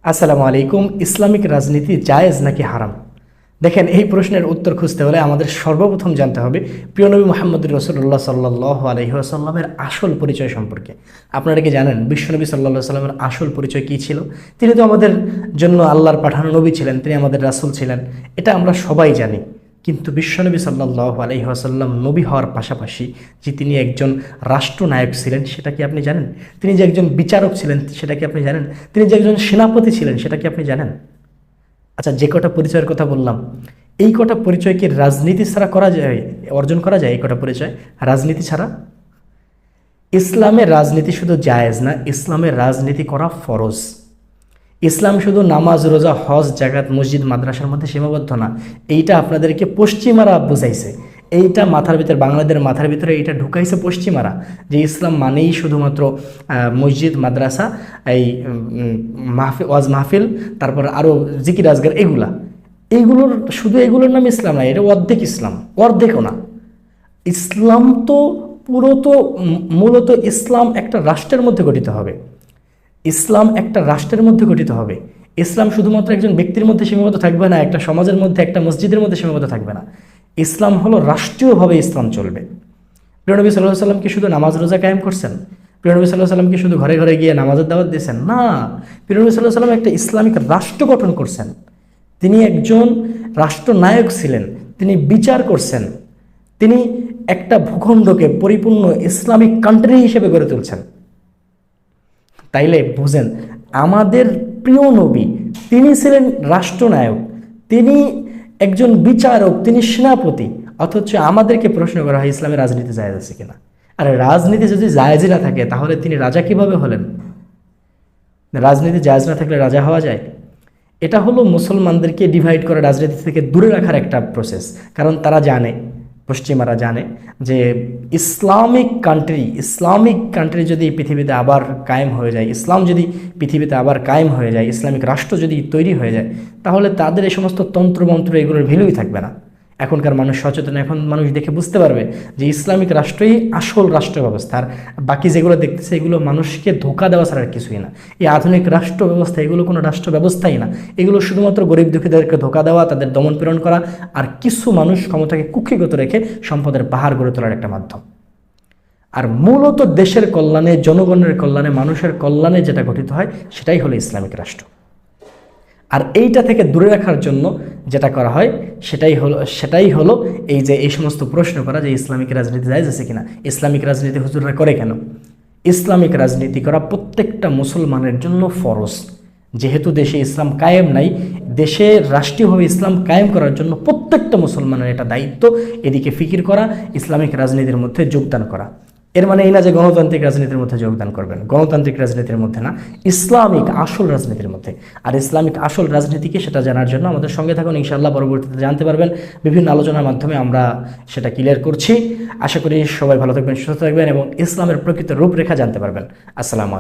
আসসালামু আলাইকুম। ইসলামিক রাজনীতি জায়েজ নাকি হারাম? দেখেন, এই প্রশ্নের উত্তর খুঁজতে হলে আমাদের সর্বপ্রথম জানতে হবে প্রিয় নবী মুহাম্মদ রাসূলুল্লাহ সাল্লাল্লাহু আলাইহি ওয়াসাল্লামের আসল পরিচয় সম্পর্কে। আপনারা কি জানেন বিশ্বনবী সাল্লাল্লাহু আলাইহি সাল্লামের আসল পরিচয় কী ছিল? তিনি তো আমাদের জন্য আল্লাহর পাঠানো নবী ছিলেন, তিনি আমাদের রাসূল ছিলেন, এটা আমরা সবাই জানি। কিন্তু বিশ্বনবী সাল্লাল্লাহু আলাইহি ওয়াসাল্লাম নবী হওয়ার পাশাপাশি যে তিনি একজন রাষ্ট্রনায়ক ছিলেন সেটা কি আপনি জানেন? তিনি যে একজন বিচারক ছিলেন সেটা কি আপনি জানেন? তিনি যে একজন সেনাপতি ছিলেন সেটা কি আপনি জানেন? আচ্ছা, যে কটা পরিচয়ের কথা বললাম, এই কটা পরিচয় কি রাজনীতি ছাড়া করা যায়, অর্জন করা যায়? এই কটা পরিচয় রাজনীতি ছাড়া? ইসলামের রাজনীতি শুধু জায়েজ না, ইসলামের রাজনীতি করা ফরজ। ইসলাম শুধু নামাজ, রোজা, হজ, জাকাত, মসজিদ, মাদ্রাসার মধ্যে সীমাবদ্ধ না। এইটা আপনাদেরকে পশ্চিমারা বুঝাইছে, এইটা মাথার ভিতরে, বাংলাদেশের মাথার ভিতরে এইটা ঢুকাইছে পশ্চিমারা, যে ইসলাম মানেই শুধুমাত্র মসজিদ, মাদ্রাসা, এই মাহফিল, ওয়াজ মাহফিল, তারপর আরও জিকির আজগার, এইগুলোর শুধু এগুলোর নাম ইসলাম না, এটা অর্ধেক ইসলাম, অর্ধেকও না। ইসলাম তো মূলত ইসলাম একটা রাষ্ট্রের মধ্যে গঠিত হবে। ইসলাম একটা রাষ্ট্রের মধ্যে গঠিত হবে। ইসলাম শুধুমাত্র একজন ব্যক্তির মধ্যে সীমাবদ্ধ থাকবে না, একটা সমাজের মধ্যে, একটা মসজিদের মধ্যে সীমাবদ্ধ থাকবে না। ইসলাম হলো রাষ্ট্রীয়ভাবে ইসলাম চলবে। প্রিয় নবী সাল্লাল্লাহু আলাইহি ওয়াসাল্লাম কি শুধু নামাজ রোজা কায়েম করছেন? প্রিয় নবী সাল্লাল্লাহু আলাইহি ওয়াসাল্লাম কি শুধু ঘরে ঘরে গিয়ে নামাজের দাওয়াত দিয়েছেন? না, প্রিয় নবী সাল্লাল্লাহু আলাইহি ওয়াসাল্লাম একটা ইসলামিক রাষ্ট্র গঠন করছেন। তিনি একজন রাষ্ট্রনায়ক ছিলেন, তিনি বিচার করছেন, তিনি একটা ভূখণ্ডকে পরিপূর্ণ ইসলামিক কান্ট্রি হিসেবে গড়ে তুলছেন। তাইলে বুঝেন, আমাদের প্রিয় নবী তিনি ছিলেন রাষ্ট্রনায়ক, তিনি একজন বিচারক, তিনি সেনাপতি, অথচ আমাদেরকে প্রশ্ন করা হয় ইসলামের রাজনীতি জায়েজ আছে কিনা। আর রাজনীতি যদি জায়েজ না থাকে তাহলে তিনি রাজা কিভাবে হলেন? রাজনীতি জায়েজ না থাকলে রাজা হওয়া যায়? এটা হলো মুসলমানদেরকে ডিভাইড করে রাজনীতি থেকে দূরে রাখার একটা প্রসেস। কারণ তারা জানে, পশ্চিমারা জানে যে ইসলামিক কান্ট্রি যদি পৃথিবীতে আবার কায়েম হয়ে যায়, ইসলাম যদি পৃথিবীতে আবার কায়েম হয়ে যায়, ইসলামিক রাষ্ট্র যদি তৈরি হয়ে যায়, তাহলে তাদের এই সমস্ত তন্ত্রমন্ত্র এগুলোর ভ্যালুই থাকবে না। এখনকার মানুষ সচেতন, এখন মানুষ দেখে বুঝতে পারবে যে ইসলামিক রাষ্ট্রই আসল রাষ্ট্র ব্যবস্থা, আর বাকি যেগুলো দেখতেছে এগুলো মানুষকে ধোঁকা দেওয়া ছাড়া আর কিছুই না। এই আধুনিক রাষ্ট্র ব্যবস্থা এগুলো কোনো রাষ্ট্র ব্যবস্থাই না, এগুলো শুধুমাত্র গরিব দুঃখীদেরকে ধোঁকা দেওয়া, তাদের দমন পীড়ন করা, আর কিছু মানুষ ক্ষমতাকে কুক্ষিগত রেখে সম্পদের পাহাড় গড়ে তোলার একটা মাধ্যম। আর মূলত দেশের কল্যাণে, জনগণের কল্যাণে, মানুষের কল্যাণে যেটা গঠিত হয় সেটাই হলো ইসলামিক রাষ্ট্র। আর এইটা থেকে দূরে রাখার জন্য যেটা করা হয় সেটাই হলো এই যে এই সমস্ত প্রশ্ন করা যে ইসলামিক রাজনীতি জায়েজ আছে কিনা, ইসলামিক রাজনীতি হুজুররা করে কেন? ইসলামিক রাজনীতি করা প্রত্যেকটা মুসলমানের জন্য ফরজ। যেহেতু দেশে ইসলাম কায়েম নাই, দেশে রাষ্ট্রীয়ভাবে ইসলাম কায়েম করার জন্য প্রত্যেকটা মুসলমানের এটা দায়িত্ব এদিকে ফিকির করা, ইসলামিক রাজনীতির মধ্যে যোগদান করা। এর মানে এই না যে গণতান্ত্রিক রাজনীতির মধ্যে যোগদান করবেন, গণতান্ত্রিক রাজনীতির মধ্যে না, ইসলামিক আসল রাজনীতির মধ্যে। আর ইসলামিক আসল রাজনীতিকে সেটা জানার জন্য আমাদের সঙ্গে থাকুন, ইনশাআল্লাহ পরবর্তীতে জানতে পারবেন। বিভিন্ন আলোচনার মাধ্যমে আমরা সেটা ক্লিয়ার করছি। আশা করি সবাই ভালো থাকবেন, সুস্থ থাকবেন এবং ইসলামের প্রকৃত রূপরেখা জানতে পারবেন। আসসালামু আলাইকুম।